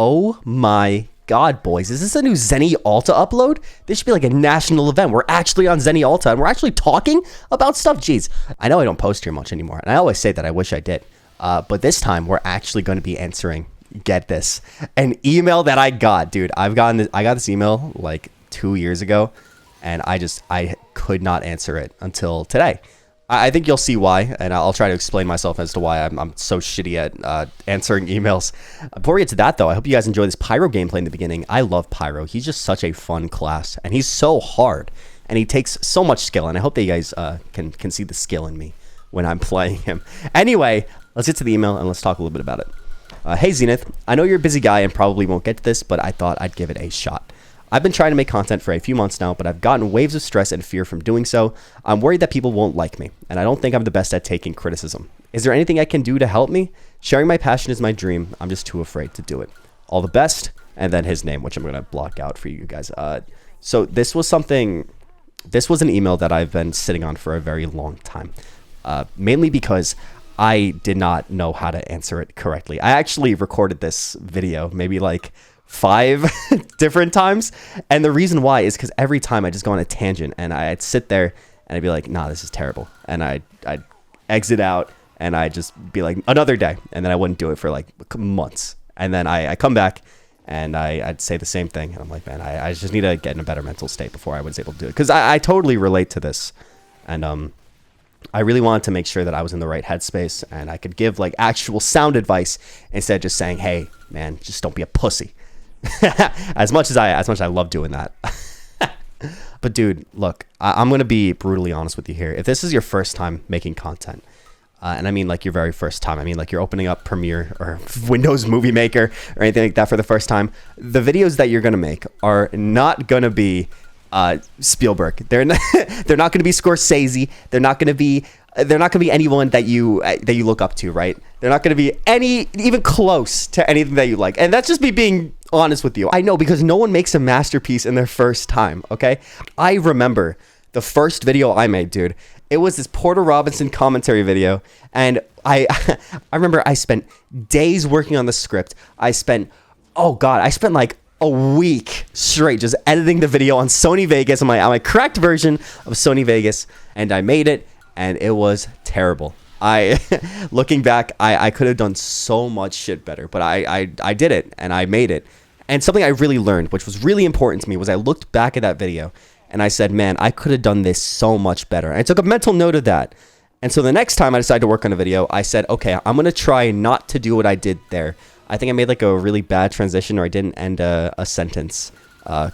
Oh my God, boys. Is this a new zennyalta upload? This should be like a national event. We're actually on zennyalta and we're actually talking about stuff. Jeez, I know I don't post here much anymore. And I always say that I wish I did. But this time we're actually going to be answering, get this, an email that I got, dude. I got this email like 2 years ago and I could not answer it until today. I think you'll see why, and I'll try to explain myself as to why I'm so shitty at answering emails. Before we get to that, though, I hope you guys enjoy this Pyro gameplay in the beginning. I love Pyro. He's just such a fun class, and he's so hard, and he takes so much skill, and I hope that you guys can see the skill in me when I'm playing him. Anyway, let's get to the email, and let's talk a little bit about it. Hey, Zenith. I know you're a busy guy and probably won't get to this, but I thought I'd give it a shot. I've been trying to make content for a few months now, but I've gotten waves of stress and fear from doing so. I'm worried that people won't like me, and I don't think I'm the best at taking criticism. Is there anything I can do to help me? Sharing my passion is my dream. I'm just too afraid to do it. All the best, and then his name, which I'm going to block out for you guys. So this was an email that I've been sitting on for a very long time, mainly because I did not know how to answer it correctly. I actually recorded this video maybe like 5 different times, and the reason why is because every time I just go on a tangent and I'd sit there and I'd be like, nah, this is terrible, and I'd exit out and I'd just be like, another day, and then I wouldn't do it for like months, and then I come back and I'd say the same thing, and I'm like, man, I just need to get in a better mental state before I was able to do it, because I totally relate to this, and I really wanted to make sure that I was in the right headspace and I could give like actual sound advice instead of just saying, hey man, just don't be a pussy. as much as I love doing that. But dude, look, I'm gonna be brutally honest with you here. If this is your first time making content, and I mean like your very first time, I mean like you're opening up Premiere or Windows Movie Maker or anything like that for the first time, the videos that you're gonna make are not gonna be Spielberg. They're not gonna be Scorsese. They're not gonna be anyone that you look up to, right? They're not gonna be even close to anything that you like. And that's just me being honest with you. I know, because no one makes a masterpiece in their first time, okay? I remember the first video I made, dude. It was this Porter Robinson commentary video, and I remember I spent days working on the script. I spent like a week straight just editing the video on Sony Vegas, on my correct version of Sony Vegas, and I made it, and it was terrible. Looking back, I could have done so much shit better, but I did it, and I made it. And something I really learned, which was really important to me, was I looked back at that video, and I said, man, I could have done this so much better. And I took a mental note of that. And so the next time I decided to work on a video, I said, okay, I'm going to try not to do what I did there. I think I made like a really bad transition, or I didn't end a sentence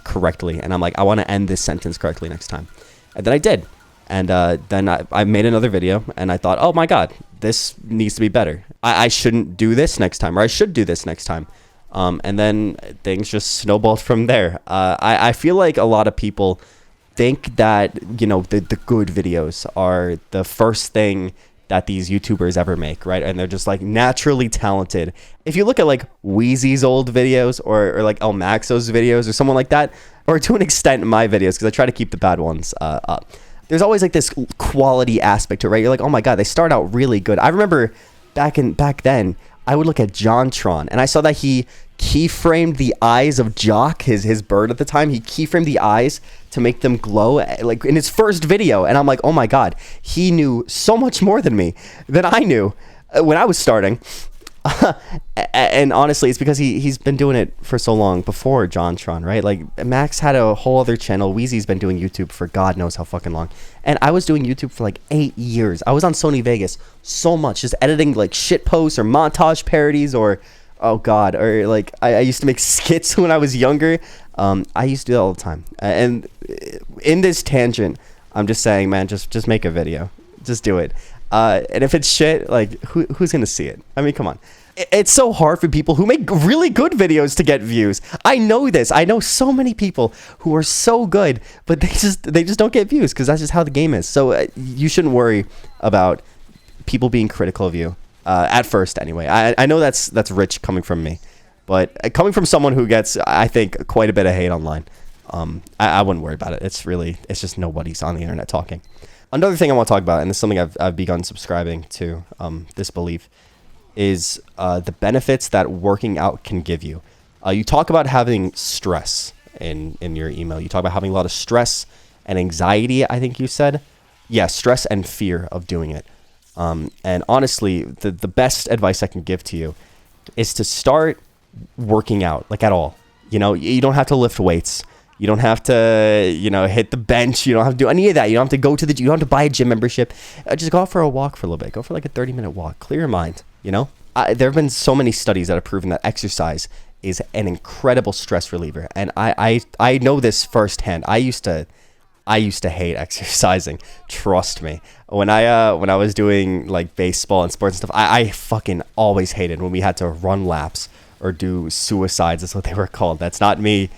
correctly. And I'm like, I want to end this sentence correctly next time. And then I did. And then I made another video, and I thought, oh my God, this needs to be better. I shouldn't do this next time, or I should do this next time. And then things just snowballed from there. I feel like a lot of people think that, you know, the good videos are the first thing that these YouTubers ever make, right? And they're just like naturally talented. If you look at like Wheezy's old videos or like El Maxo's videos or someone like that, or to an extent my videos, because I try to keep the bad ones up, there's always like this quality aspect to it, right? You're like, oh my God, they start out really good. I remember back then, I would look at JonTron, and I saw that he keyframed the eyes of Jock, his bird at the time. He keyframed the eyes to make them glow, like in his first video. And I'm like, oh my God, he knew so much more than me, than I knew when I was starting. And honestly, it's because he's been doing it for so long before JonTron, right? Like Max had a whole other channel. Wheezy's been doing YouTube for God knows how fucking long. And I was doing YouTube for like 8 years. I was on Sony Vegas so much, just editing like shit posts or montage parodies, or oh God, or like I used to make skits when I was younger. I used to do that all the time. And in this tangent, I'm just saying, man, just make a video. Just do it. And if it's shit, like who's gonna see it? I mean, come on. It's so hard for people who make really good videos to get views. I know this. I know so many people who are so good, but they just don't get views, because that's just how the game is. So you shouldn't worry about people being critical of you at first. Anyway, I know that's rich coming from me, but coming from someone who gets, I think, quite a bit of hate online, I wouldn't worry about it. It's just nobody's on the internet talking. Another thing I want to talk about, and this is something I've begun subscribing to, this belief, is the benefits that working out can give you. You talk about having stress in your email. You talk about having a lot of stress and anxiety, I think you said. Yeah, stress and fear of doing it. And honestly, the best advice I can give to you is to start working out, like at all. You know, you don't have to lift weights. You don't have to, you know, hit the bench. You don't have to do any of that. You don't have to go to you don't have to buy a gym membership. Just go out for a walk for a little bit. Go for like a 30-minute walk. Clear your mind, you know? There have been so many studies that have proven that exercise is an incredible stress reliever. And I know this firsthand. I used to hate exercising. Trust me. When I was doing like baseball and sports and stuff, I fucking always hated when we had to run laps or do suicides. That's what they were called. That's not me.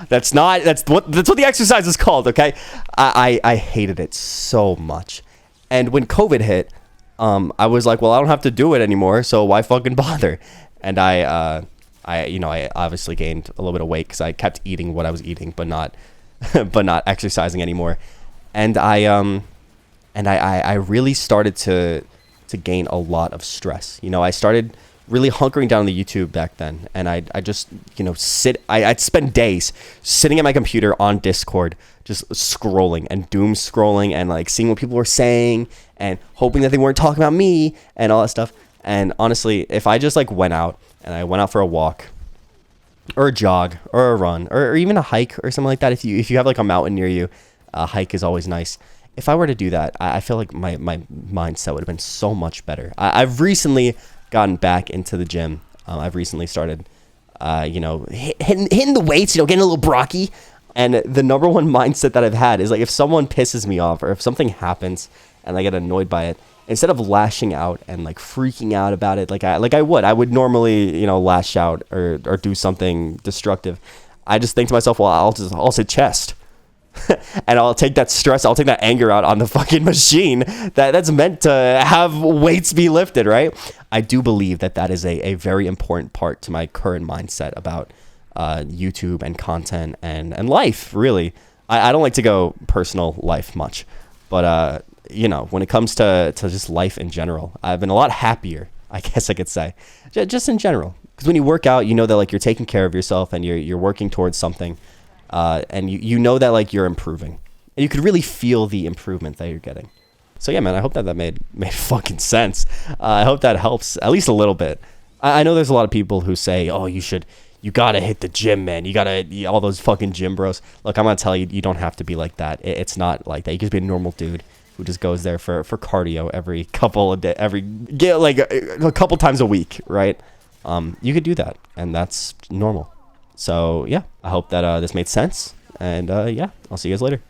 That's what the exercise is called. Okay. I hated it so much. And when COVID hit, I was like, well, I don't have to do it anymore, so why fucking bother? And I obviously gained a little bit of weight because I kept eating what I was eating, but not exercising anymore. And I really started to gain a lot of stress. You know, I started really hunkering down on the YouTube back then, and I just, you know, I'd spend days sitting at my computer on Discord, just scrolling and doom scrolling and like seeing what people were saying and hoping that they weren't talking about me and all that stuff. And honestly, if I just like went out for a walk or a jog or a run or even a hike or something like that, if you have like a mountain near you, a hike is always nice. If I were to do that, I feel like my mindset would have been so much better. I've recently gotten back into the gym. I've recently started, hitting the weights, getting a little brocky. And the number one mindset that I've had is like, if someone pisses me off or if something happens and I get annoyed by it, instead of lashing out and like freaking out about it, like I would normally, lash out or do something destructive. I just think to myself, well, I'll say chest. And I'll take that stress, I'll take that anger out on the fucking machine that's meant to have weights be lifted, right? I do believe that is a very important part to my current mindset about YouTube and content and life, really. I don't like to go personal life much, but when it comes to just life in general, I've been a lot happier, I guess I could say, just in general. Because when you work out, you know that like you're taking care of yourself and you're working towards something. And you know that like you're improving, and you could really feel the improvement that you're getting. So yeah, man, I hope that made fucking sense. I hope that helps at least a little bit. I know there's a lot of people who say, oh, you gotta hit the gym, man. You gotta, all those fucking gym bros. Look, I'm gonna tell you, you don't have to be like that. It's not like that. You can just be a normal dude who just goes there for cardio every couple of days, a couple times a week, right? You could do that, and that's normal. So yeah, I hope that this made sense, and I'll see you guys later.